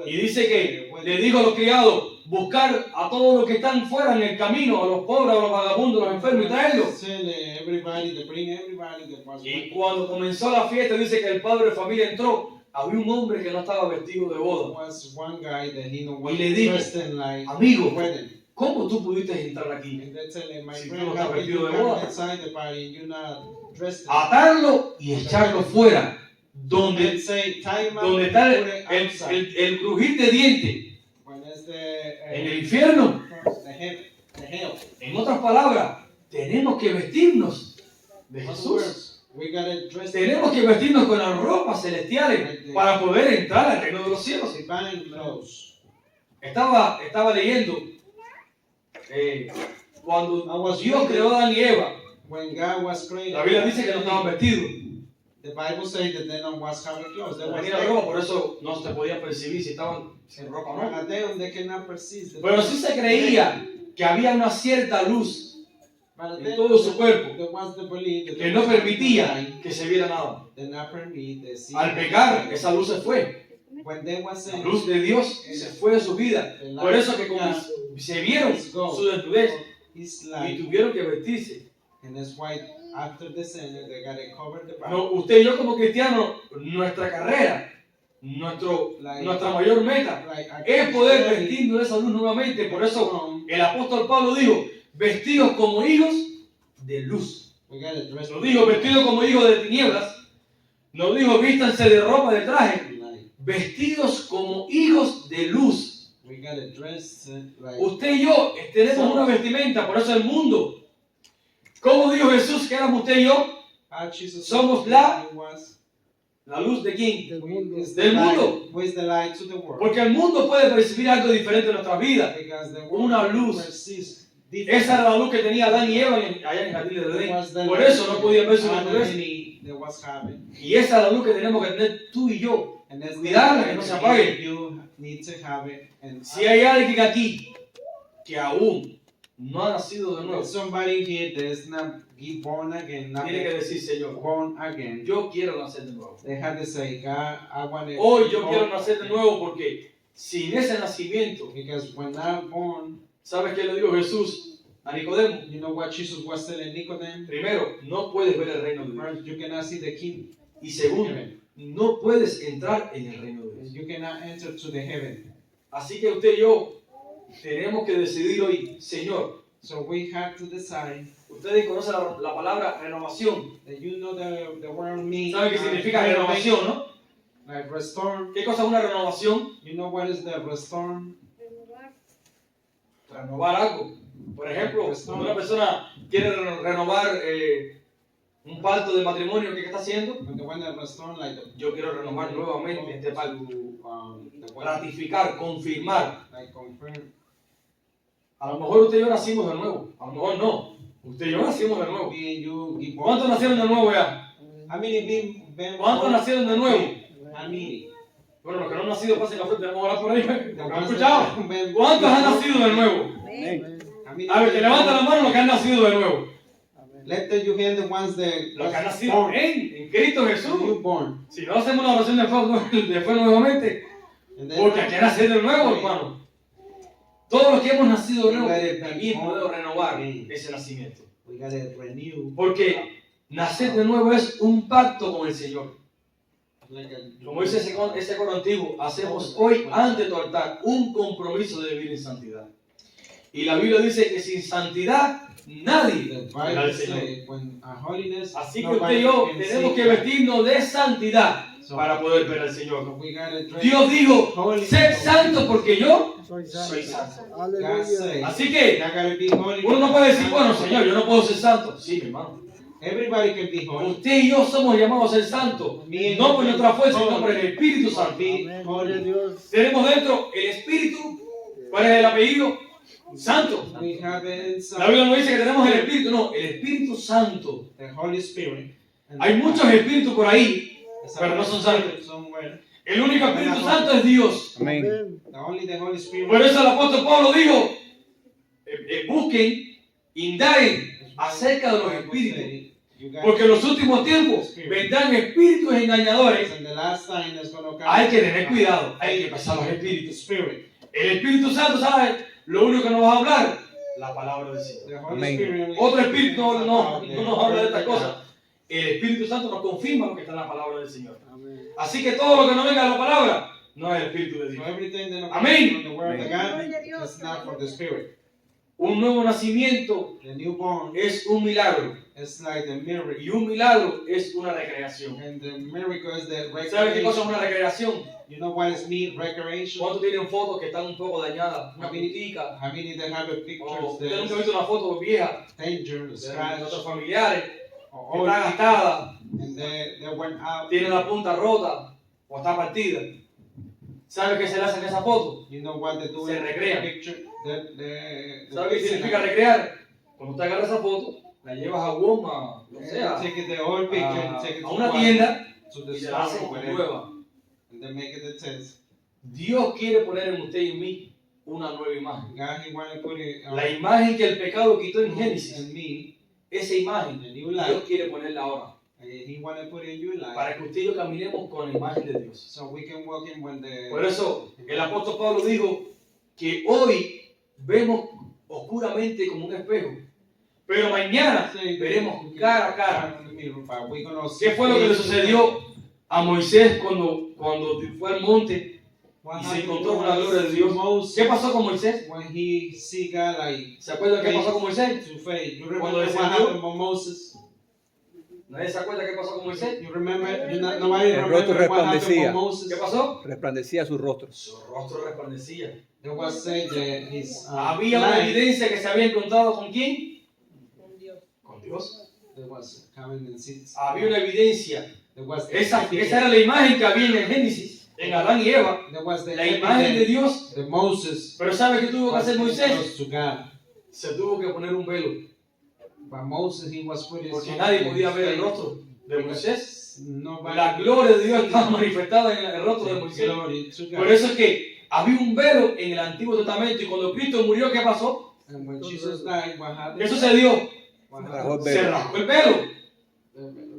Y dice que le dijo a los criados, buscar a todos los que están fuera en el camino, a los pobres, a los vagabundos, a los enfermos y traerlos. Y cuando comenzó la fiesta, dice que el padre de familia entró. Había un hombre que no estaba vestido de boda. Y le dijo, amigo, ¿cómo tú pudiste entrar aquí si tú no estás vestido de boda? Atarlo y echarlo fuera, donde está el crujir de dientes, en el infierno. En otras palabras, tenemos que vestirnos de Jesús. Tenemos que vestirnos con las ropas celestiales para poder entrar al reino de los cielos. Estaba leyendo cuando Dios creó a Adán y Eva. La Biblia dice que no estaban vestidos. Tenía ropa, por eso no se podía percibir si estaban sin ropa o no. Pero sí se creía que había una cierta luz en todo su cuerpo que no permitía que se viera nada. Al pecar, esa luz se fue. La luz de Dios se fue de su vida. Por eso que como se vieron su desnudez y tuvieron que vestirse. No, usted y yo como cristianos, nuestra carrera, nuestra mayor meta es poder vestirnos de esa luz nuevamente. Por eso el apóstol Pablo dijo, vestidos como hijos de luz. No dijo vestidos como hijos de tinieblas. No dijo vístanse de ropa, de traje. Vestidos como hijos de luz. Usted y yo tenemos una vestimenta, por eso el mundo. ¿Cómo dijo Jesús que éramos usted y yo? Somos la luz de quién? Del mundo. Porque el mundo puede percibir algo diferente en nuestra vida. Una luz different. Esa era la luz que tenía Adán y Eva allá en el jardín de That Edén. was the Por eso no podían ver su Adam naturaleza. and Eve that was having. Y esa es la luz que tenemos que tener tú y yo. And that's Cuidarla, the que no se light apague. that you need to have it. And Si hay alguien aquí que aún no ha nacido de nuevo, there's somebody here that is not born again, not tiene que decir, Señor, born again. yo quiero nacer de nuevo. They have to say, God, I want to. Hoy yo quiero nacer de nuevo porque sin ese nacimiento, Because when I'm born, ¿sabes qué le dijo Jesús a Nicodemo? you know what Jesus was telling Nicodemus? Primero, no puedes ver el reino de Dios. First, you cannot see the king. Y segundo, no puedes entrar en el reino de Dios. You cannot enter to the heaven. Así que usted y yo tenemos que decidir hoy, Señor, So we have to decide ustedes conocen la palabra renovación. that you know the word means. ¿Saben qué significa renovación, no? Like restore. ¿Qué cosa es una renovación? You know what is the restore? Renovar algo. Por ejemplo, cuando una persona quiere renovar un pacto de matrimonio, ¿qué está haciendo? When the one that restore, like Yo quiero renovar nuevamente este pacto. the one Ratificar, confirmar. like confirm. A lo mejor usted y yo nacimos de nuevo. A lo mejor no. Usted y yo nacimos de nuevo. Me and you give born. ¿Cuántos nacieron de nuevo ya? How many been ¿Cuántos born? nacieron de nuevo? How many? Bueno, los que no han nacido, pasen café, tenemos que orar por ahí. The ¿Lo han ones escuchado? that been- ¿Cuántos han nacido de nuevo? How many A ver, que been levanten la born? mano los que han nacido de nuevo. Let the you hand the ones that Los que han was nacido born. en Cristo Jesús. Newborn. Si no hacemos la oración de fe nuevamente, And then porque hay que nacer de nuevo, hermano. Todos los que hemos nacido de nuevo, también podemos renovar ese nacimiento. we gotta renew. Porque nacer de nuevo es un pacto con el Señor. Like a, Como dice ese coro antiguo, hacemos hoy ante tu altar un compromiso de vivir en santidad. Y la Biblia dice que sin santidad nadie the verá Bible al Señor. say when holiness. Así que nobody usted y yo can tenemos see que God. vestirnos de santidad para poder ver al So Señor. we gotta dress. Dios dijo, sed santo porque yo Soy soy santo. santo. God Aleluya. say, Así que I gotta be holy. uno no puede decir, bueno, Señor, yo no puedo ser santo. Sí, mi hermano. Everybody can be holy. Usted y yo somos llamados a ser santos. No por nuestra fuerza, sino por el Espíritu Santo. Amén. Gloria a Dios. Tenemos dentro el Espíritu. ¿Cuál es el apellido? Santo. We have it La inside. Biblia no dice que tenemos el Espíritu, no, el Espíritu Santo. The Holy Spirit. And Hay muchos espíritus por ahí, there's pero no son santos. somewhere. El único Espíritu Santo es Dios. Amén. Only the Holy Spirit. Por eso el apóstol Pablo dijo, busquen, indaguen acerca de los espíritus. You guys- Porque en los últimos tiempos vendrán espíritus engañadores. And the last time there's gonna come. Hay que tener cuidado, hay que pasar los espíritus. Spirit. El Espíritu Santo, ¿sabe? Lo único que nos va a hablar, la palabra del Señor. The Holy Amén. Spirit only- Otro espíritu no nos habla de estas cosas. El Espíritu Santo nos confirma lo que está en la palabra del Señor. Amén. Así que todo lo que no venga de la palabra no es el Espíritu de So Dios. everything that Amén. comes from the word of God is not from the Spirit. Un nuevo nacimiento The newborn es un milagro. is like the miracle. Y un milagro es una recreación. And the miracle is the ¿Sabe qué cosa es una recreation. recreación? You know what is mean recreation? ¿Cuántos tienen fotos que están un poco dañadas? Una A mí- pintica. How many that have a O pictures usted nunca ha that visto una foto vieja danger, de scratch, nuestros familiares que or está gastada, and they went out. tiene la punta rota o está partida. ¿Sabe qué se le hace en esa foto? You know what they do Se in the recrea. picture? The ¿Sabe qué significa recrear? Cuando usted agarra esa foto, la llevas a Walmart, lo sea, take it the old picture and take it a to una one, tienda to the y se la hace store or whatever, nueva. and they make it the test. Dios quiere poner en usted y en mí una nueva imagen. God, He want to put it La imagen que el pecado quitó en in Génesis, me, esa imagen, a new Dios life. quiere ponerla ahora. And He want to put it in your life, Para que usted y yo caminemos con la imagen de Dios. so we can walk in when the. Por eso el apóstol Pablo dijo que hoy vemos oscuramente como un espejo, pero mañana veremos cara a cara. ¿Qué fue lo que le sucedió a Moisés cuando fue al monte y se encontró con la gloria de Dios? ¿Qué pasó con Moisés? When he see God like ¿Se acuerdan qué pasó con Moisés? to faith? You Cuando remember what descendió. happened with Moses? ¿Nadie se acuerda qué pasó con Moisés? You remember? Nobody El rostro remember what happened resplandecía. with Moses? ¿Qué pasó? Resplandecía su rostro. Su rostro resplandecía. There was said that his Había una life, evidencia que se había encontrado con quién? Con Dios. there was coming in seeds. Había una evidencia. There was Esa era la imagen que había en el Génesis, en Adán y Eva. there was the La imagen de evidence Dios. that Moses Pero ¿sabe qué tuvo que was hacer Moisés? close to God. se tuvo que poner un velo, But Moses, he was putting porque something nadie in podía his ver el face. rostro de Moisés. Nobody La gloria de Dios estaba manifestada en el rostro de Moisés. glory to God. Por eso es que había un velo en el Antiguo Testamento y cuando Cristo murió, ¿qué pasó? And when Jesus died, what happened? ¿Qué sucedió? What Rasgó happened? el Se velo. rasgó el velo.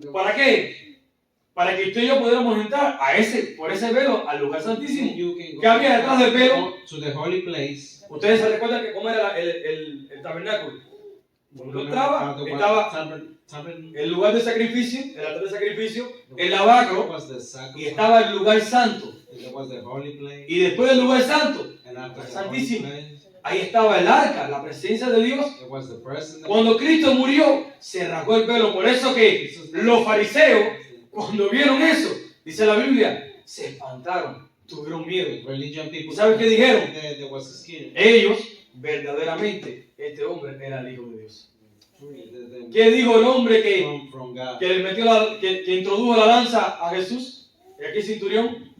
The- ¿Para qué? Para que usted y yo pudiéramos entrar por ese velo al lugar santísimo. You can go ¿Qué había detrás del velo? to the holy place. Ustedes se recuerdan que cómo era el tabernáculo. Cuando entraba, estaba el lugar de sacrificio, el altar de sacrificio, el lavacro, was the y sacrifice. estaba el lugar santo. There was the holy place. Y después del lugar santo, And after the Santísimo. holy place, ahí estaba el arca, la presencia de Dios. it was the presence of Cuando Cristo murió, se rasgó el velo. Por eso que los fariseos, cuando vieron eso, dice la Biblia, se espantaron, tuvieron miedo. religion people. ¿Sabe qué dijeron? There was a skin. Ellos, verdaderamente, este hombre era el Hijo de Dios. The ¿Qué dijo el hombre que from God. le metió que introdujo la lanza a Jesús? Y aquí centurión,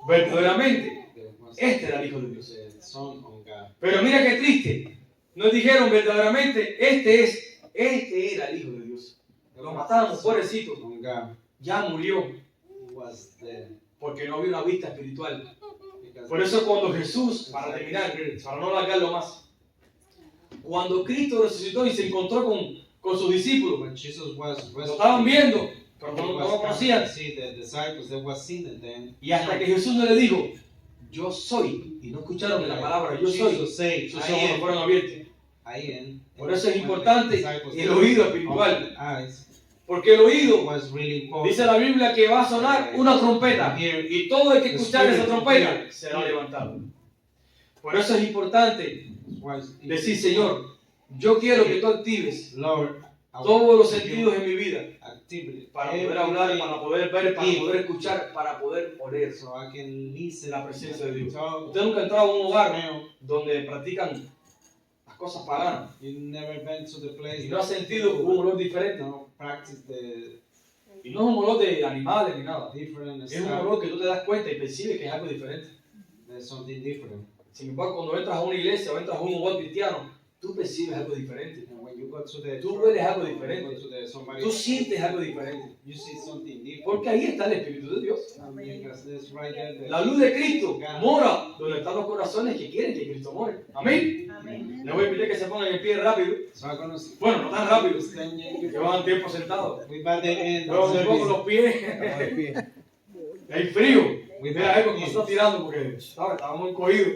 verdaderamente, There was este era el Hijo de Dios. the Son of God. Pero mira qué triste, nos dijeron verdaderamente, este era el Hijo de Dios. Lo matamos, pobrecito, From God. ya murió, He was dead. porque no había una vista espiritual. Because Por eso cuando Jesús, para terminar, para no alargarlo más, cuando Cristo resucitó y se encontró con sus discípulos, when Jesus was lo estaban viendo, pero he no was lo conocían. see the disciples, they was seeing them. Y hasta que Jesús no le dijo, yo soy, y no escucharon la palabra, yo soy, Jesus said, sus ojos no fueron abiertos. I am. Por eso es importante el oído espiritual. Eyes. Porque el oído, Was really important. dice la Biblia, que va a sonar una trompeta, y todo el que escuchar esa trompeta será levantado. Por eso es importante Was decir, Señor, yo quiero que tú actives Lord, todos los sentidos en mi vida activity para poder hablar, para poder ver, para poder escuchar, para poder oler so I can listen la presencia de Dios. Talk. Usted nunca ha entrado a un hogar Now, donde practican las cosas paganas you never been to the place y no ha sentido un olor diferente. no practice the Y no es un olor de animales ni nada. different Es un stuff. olor que tú te das cuenta y percibes que es algo diferente. There's something different. Sin embargo, cuando entras a una iglesia o entras a un hogar cristiano, tú percibes algo diferente. And when you go to the Tú hueles algo when you diferente. go to the somebody Tú sientes algo diferente. you see something different. Porque ahí está el Espíritu de Dios. Because there's right there the- La luz de Cristo mora donde están los corazones que quieren que Cristo more. Amén. Les voy a pedir que se pongan en pie rápido. So I'm gonna Bueno, no tan rápido. stand Que llevan tiempo sentados. we by the end Pero of un poco service. los pies. Hay frío. We Mira, algo que me está tirando porque estaba muy cogido.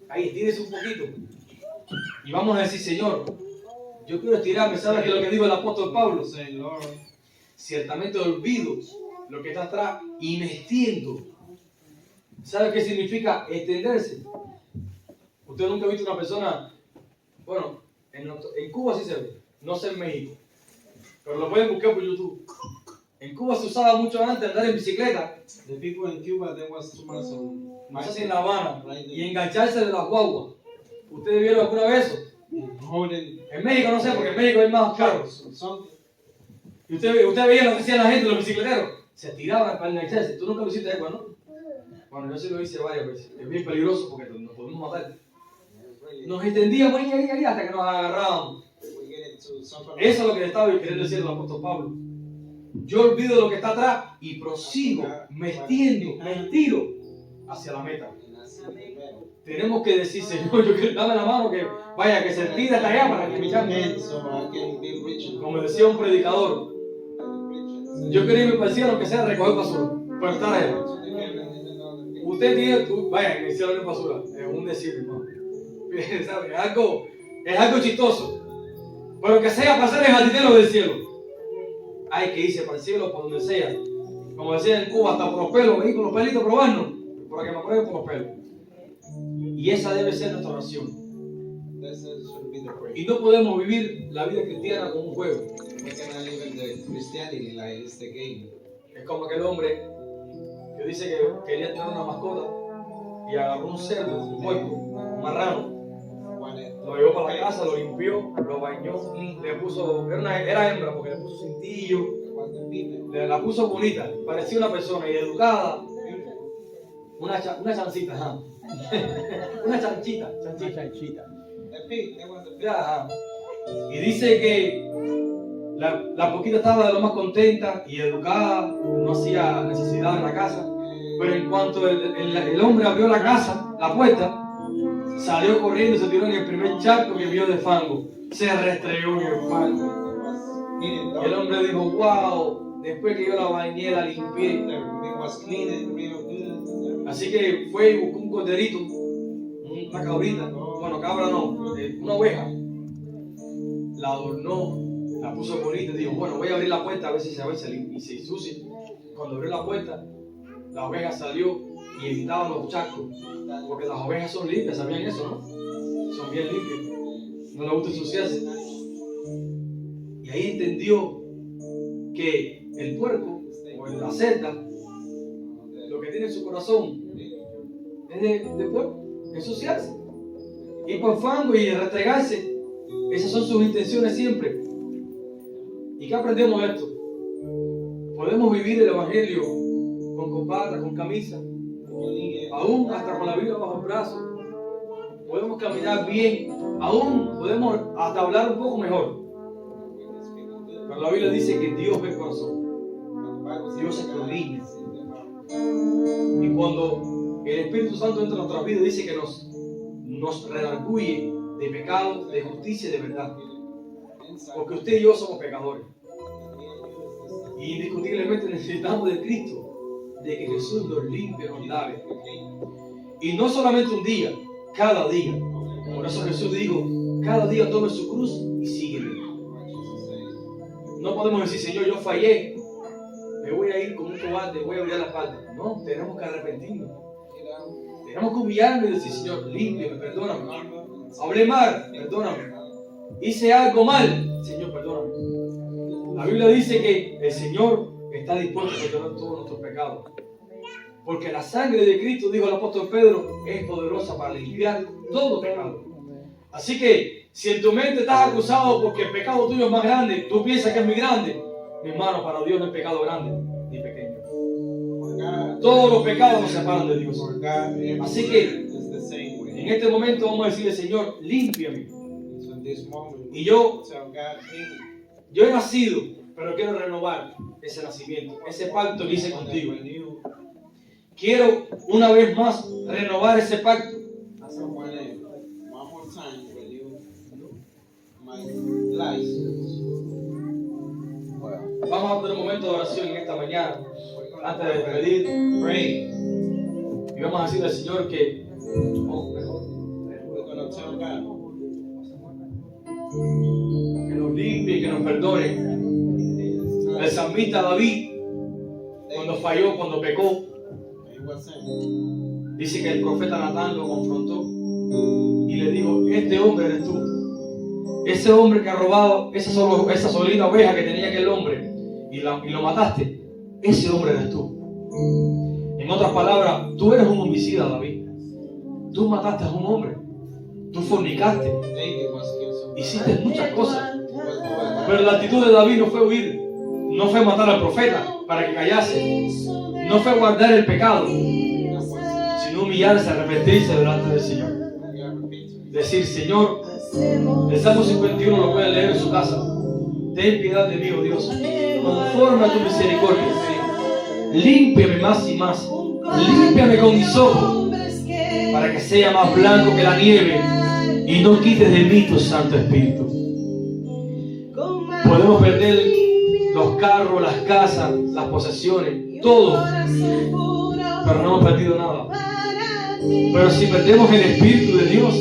Ahí, estírese un poquito. Y vamos a decir, Señor, yo quiero estirarme. ¿Sabes qué es lo que dijo el apóstol Pablo? Say, Lord, Ciertamente olvido lo que está atrás y me extiendo. ¿Sabe qué significa extenderse? Usted nunca ha visto una persona, bueno, en Cuba sí se ve, no sé en México, pero lo pueden buscar por YouTube. En Cuba se usaba mucho antes andar en bicicleta, the people in Cuba, there was too much no sé si en La Habana, y engancharse de las guaguas. ¿Ustedes vieron alguna vez eso? holding En México no sé, porque en México hay más carros. something. Y usted veía lo que hacían la gente, los bicicleteros, se tiraban para engancharse. Tú nunca lo hiciste, Ecuador, ¿no? Bueno, yo sí lo hice varias veces. Es bien peligroso porque nos podemos matar. Nos extendíamos ahí hasta que nos agarrábamos. We get into something. Eso es lo que le estaba queriendo decir el apóstol Pablo. Yo olvido lo que está atrás y prosigo, me extiendo, me estiro hacia la meta. And I see the metal. Tenemos que decir, Señor, yo quiero dame la mano que vaya, que se tire hasta allá para que me llame. And so I can be rich. Como decía un predicador, yo quería irme para el cielo que sea recoger basura, para estar allá. Usted tiene, vaya, en el cielo no hay basura, es un decir, hermano. ¿Sabe? Es algo chistoso. Pero que sea para ser el jardinero del cielo. Hay que irse para el cielo, por donde sea. Como decía en Cuba, hasta por los pelos, ahí con los pelitos probarnos, para que me prueben por los pelos. Y esa debe ser nuestra oración. That should be the prayer. Y no podemos vivir la vida cristiana como un juego. We cannot live in the Christianity like it's the game. Es como aquel hombre que dice que quería tener una mascota y agarró un cerdo, un puerco, un marrano. Lo llevó para la casa, lo limpió, lo bañó, le puso, era hembra porque le puso cintillo, la puso bonita, parecía una persona y educada. Una chancita, ajá. Una chanchita. The pig, there was a pig. Ya. Y dice que la poquita estaba de lo más contenta y educada, no hacía necesidad en la casa. Pero en cuanto el hombre abrió la casa, la puerta, salió corriendo y se tiró en el primer charco que vio de fango. Se restregó en el fango. Y el hombre dijo, wow, después que yo la bañé, la limpié. It was cleaning real good. Así que fue y buscó un corderito, una cabrita, bueno, cabra no, una oveja. La adornó, la puso bonita y dijo, bueno, voy a abrir la puerta a ver si se ensucia. Cuando abrió la puerta, la oveja salió y evitaba los charcos, porque las ovejas son limpias, ¿sabían eso, no? Son bien limpias, no les gusta ensuciarse. Y ahí entendió que el puerco o la cerda, lo que tiene en su corazón es de puerco, ensuciarse, ir por fango y restregarse. Esas son sus intenciones siempre. ¿Y qué aprendemos de esto? Podemos vivir el evangelio con corbata, con camisa, aún hasta con la Biblia bajo el brazo. Podemos caminar bien, aún podemos hasta hablar un poco mejor. Pero la Biblia dice que Dios ve el corazón, Dios escudriña. Y cuando el Espíritu Santo entra en nuestras vidas, dice que nos redarguye de pecado, de justicia y de verdad. Porque usted y yo somos pecadores. Y indiscutiblemente necesitamos de Cristo, de que Jesús nos limpie, nos lave. Y no solamente un día, cada día. Por eso Jesús dijo, cada día tome su cruz y sígueme. No podemos decir, Señor, yo fallé, me voy a ir como un cobarde, voy a abrir la espalda. No, tenemos que arrepentirnos. Tenemos que humillarnos y decir, Señor, límpiame, perdóname. Hablé mal, perdóname. Hice algo mal, Señor, perdóname. La Biblia dice que el Señor está dispuesto a perdonar todos nuestros pecados. Porque la sangre de Cristo, dijo el apóstol Pedro, es poderosa para limpiar todo pecado. Así que, si en tu mente estás acusado porque el pecado tuyo es más grande, tú piensas que es muy grande, mi hermano, para Dios no es pecado grande ni pequeño. Todos los pecados nos separan de Dios. Así que, en este momento vamos a decirle, Señor, límpiame. Y yo he nacido, pero quiero renovar ese nacimiento, ese pacto que hice contigo. Quiero una vez más renovar ese pacto. Vamos a tener un momento de oración en esta mañana, antes de despedir, pray. Y vamos a decirle al Señor que nos limpie, que nos perdone. El salmista David, cuando falló, cuando pecó, dice que el profeta Natán lo confrontó y le dijo, este hombre eres tú. Ese hombre que ha robado esa solita oveja que tenía aquel hombre y lo mataste, ese hombre eres tú. En otras palabras, tú eres un homicida, David. Tú mataste a un hombre. Tú fornicaste. Hiciste muchas cosas. Pero la actitud de David no fue huir. No fue matar al profeta para que callase. No fue guardar el pecado, sino humillarse, arrepentirse delante del Señor. Decir, Señor, el Salmo 51 lo pueden leer en su casa. Ten piedad de mí, oh Dios, conforme a tu misericordia. Límpiame más y más. Límpiame con hisopo, para que sea más blanco que la nieve, y no quites de mí tu Santo Espíritu. Podemos perder los carros, las casas, las posesiones, todo, pero no hemos perdido nada. Pero si perdemos el Espíritu de Dios,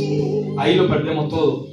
ahí lo perdemos todo.